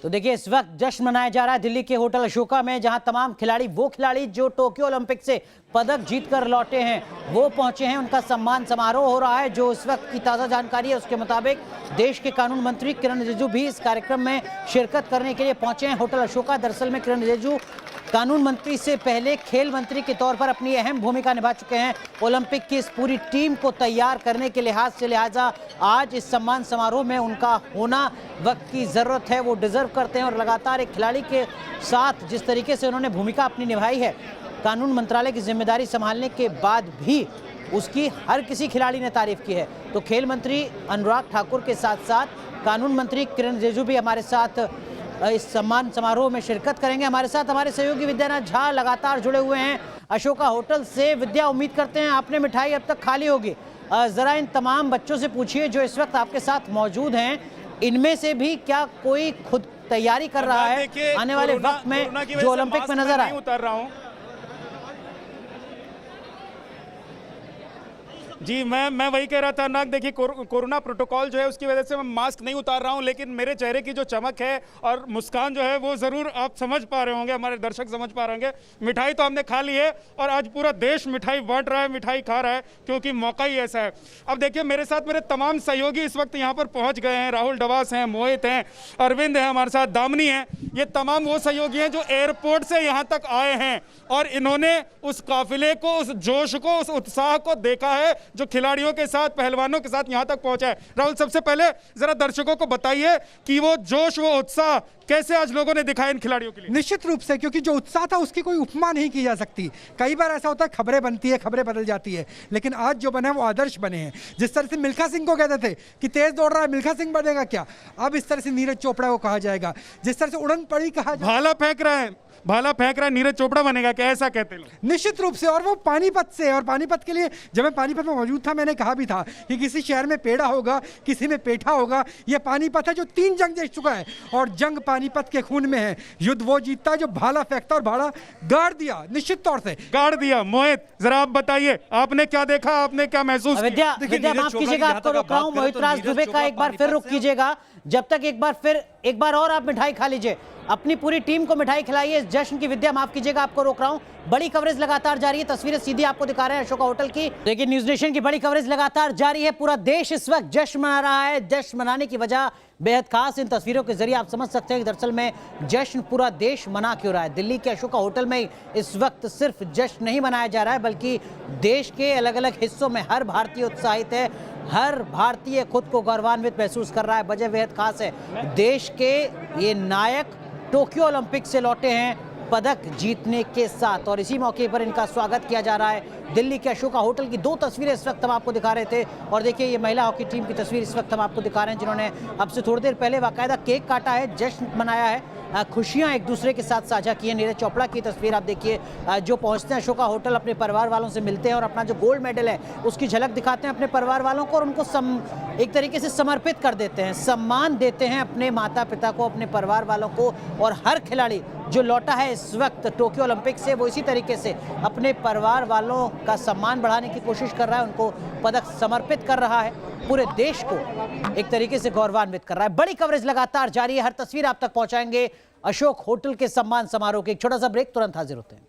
तो देखिए इस वक्त जश्न मनाया जा रहा है दिल्ली के होटल अशोका में, जहां तमाम खिलाड़ी, वो खिलाड़ी जो टोक्यो ओलंपिक से पदक जीतकर लौटे हैं, वो पहुंचे हैं। उनका सम्मान समारोह हो रहा है। जो इस वक्त की ताज़ा जानकारी है उसके मुताबिक देश के कानून मंत्री किरण रिजिजू भी इस कार्यक्रम में शिरकत करने के लिए पहुंचे हैं होटल अशोका। दरअसल में किरण रिजिजू कानून मंत्री से पहले खेल मंत्री के तौर पर अपनी अहम भूमिका निभा चुके हैं ओलंपिक की इस पूरी टीम को तैयार करने के लिहाज से। लिहाजा आज इस सम्मान समारोह में उनका होना वक्त की ज़रूरत है, वो डिजर्व करते हैं। और लगातार एक खिलाड़ी के साथ जिस तरीके से उन्होंने भूमिका अपनी निभाई है कानून मंत्रालय की जिम्मेदारी संभालने के बाद भी, उसकी हर किसी खिलाड़ी ने तारीफ की है। तो खेल मंत्री अनुराग ठाकुर के साथ साथ कानून मंत्री किरण रिजिजू भी हमारे साथ इस सम्मान समारोह में शिरकत करेंगे। हमारे साथ हमारे सहयोगी विद्यानाथ झा लगातार जुड़े हुए हैं अशोका होटल से। विद्या, उम्मीद करते हैं आपने मिठाई अब तक खाली होगी। ज़रा इन तमाम बच्चों से पूछिए जो इस वक्त आपके साथ मौजूद हैं, इनमें से भी क्या कोई खुद तैयारी कर रहा है आने वाले वक्त में जो ओलंपिक में नजर आए? उतर रहा हूँ जी, मैं वही कह रहा था नाग। देखिए कोरोना प्रोटोकॉल जो है उसकी वजह से मैं मास्क नहीं उतार रहा हूं, लेकिन मेरे चेहरे की जो चमक है और मुस्कान जो है वो ज़रूर आप समझ पा रहे होंगे, हमारे दर्शक समझ पा रहे होंगे। मिठाई तो हमने खा ली है और आज पूरा देश मिठाई बांट रहा है, मिठाई खा रहा है, क्योंकि मौका ही ऐसा है। अब देखिए मेरे साथ मेरे तमाम सहयोगी इस वक्त यहाँ पर पहुँच गए हैं। राहुल डवास हैं, मोहित हैं, अरविंद हैं, हमारे साथ दामनी हैं। ये तमाम वो सहयोगी हैं जो एयरपोर्ट से यहाँ तक आए हैं और इन्होंने उस काफिले को, उस जोश को, उस उत्साह को देखा है जो खिलाड़ियों के साथ, पहलवानों के साथ यहां तक पहुंचा है। राहुल, सबसे पहले जरा दर्शकों को बताइए कि वो जोश, वो उत्साह कैसे आज लोगों ने दिखाया इन खिलाड़ियों के लिए। निश्चित रूप से, क्योंकि जो उत्साह था उसकी कोई उपमा नहीं की जा सकती। कई बार ऐसा होता है खबरें बनती है, खबरें बदल जाती है, लेकिन आज जो बने हैं वो आदर्श बने हैं। जिस तरह से मिल्खा सिंह को कहते थे कि तेज दौड़ रहा है, मिल्खा सिंह बनेगा क्या, अब इस तरह से नीरज चोपड़ा को कहा जाएगा। जिस तरह से उड़न पड़ी कहा, भाला फेंक रहा है नीरज चोपड़ा बनेगा क्या, ऐसा कहते लोग? निश्चित रूप से। और वो पानीपत से, और पानीपत के लिए जब मैं पानीपत में मौजूद था मैंने कहा भी था कि किसी शहर में पेड़ा होगा, किसी में पेठा होगा। ये पानीपत है जो 3 जंग जीत चुका है और जंग पानीपत के खून में है। युद्ध वो जीतता है जो भाला फेंकता और भाला गाड़ दिया, निश्चित तौर से गाड़ दिया। मोहित, जरा आप बताइए, आपने क्या देखा, आपने क्या महसूस किया? विद्या माफ कीजिएगा, आपको रोक रहा हूं। मोहित राज दुबे का एक बार फिर रुक कीजिएगा, जब तक एक बार और आप मिठाई खा लीजिए, अपनी पूरी टीम को मिठाई खिलाइए इस जश्न की। विद्या माफ कीजिएगा, आपको रोक रहा हूं। बड़ी कवरेज लगातार जारी है, तस्वीरें सीधी आपको दिखा रहे हैं अशोका होटल की। देखिए न्यूज नेशन की बड़ी कवरेज लगातार जारी है। पूरा देश इस वक्त जश्न मना रहा है। जश्न मनाने की वजह बेहद खास, इन तस्वीरों के जरिए आप समझ सकते हैं कि दरअसल में जश्न पूरा देश मना क्यों रहा है। दिल्ली के अशोका होटल में इस वक्त सिर्फ जश्न नहीं मनाया जा रहा है, बल्कि देश के अलग अलग हिस्सों में हर भारतीय उत्साहित है, हर भारतीय खुद को गौरवान्वित महसूस कर रहा है। वजह बेहद खास है, देश के ये नायक टोक्यो ओलंपिक से लौटे हैं पदक जीतने के साथ, और इसी मौके पर इनका स्वागत किया जा रहा है। दिल्ली के अशोका होटल की 2 तस्वीरें इस वक्त हम आपको दिखा रहे थे, और देखिए ये महिला हॉकी टीम की तस्वीर इस वक्त हम आपको दिखा रहे हैं, जिन्होंने अब से थोड़ी देर पहले बाकायदा केक काटा है, जश्न मनाया है, खुशियां एक दूसरे के साथ साझा की है। नीरज चोपड़ा की तस्वीर आप देखिए, जो पहुंचते हैं अशोका होटल, अपने परिवार वालों से मिलते हैं और अपना जो गोल्ड मेडल है उसकी झलक दिखाते हैं अपने परिवार वालों को, और उनको एक तरीके से समर्पित कर देते हैं, सम्मान देते हैं अपने माता पिता को, अपने परिवार वालों को। और हर खिलाड़ी जो लौटा है इस वक्त टोक्यो ओलंपिक से, वो इसी तरीके से अपने परिवार वालों का सम्मान बढ़ाने की कोशिश कर रहा है, उनको पदक समर्पित कर रहा है, पूरे देश को एक तरीके से गौरवान्वित कर रहा है। बड़ी कवरेज लगातार जारी है, हर तस्वीर आप तक पहुंचाएंगे अशोक होटल के सम्मान समारोह के। एक छोटा सा ब्रेक, तुरंत हाजिर होते हैं।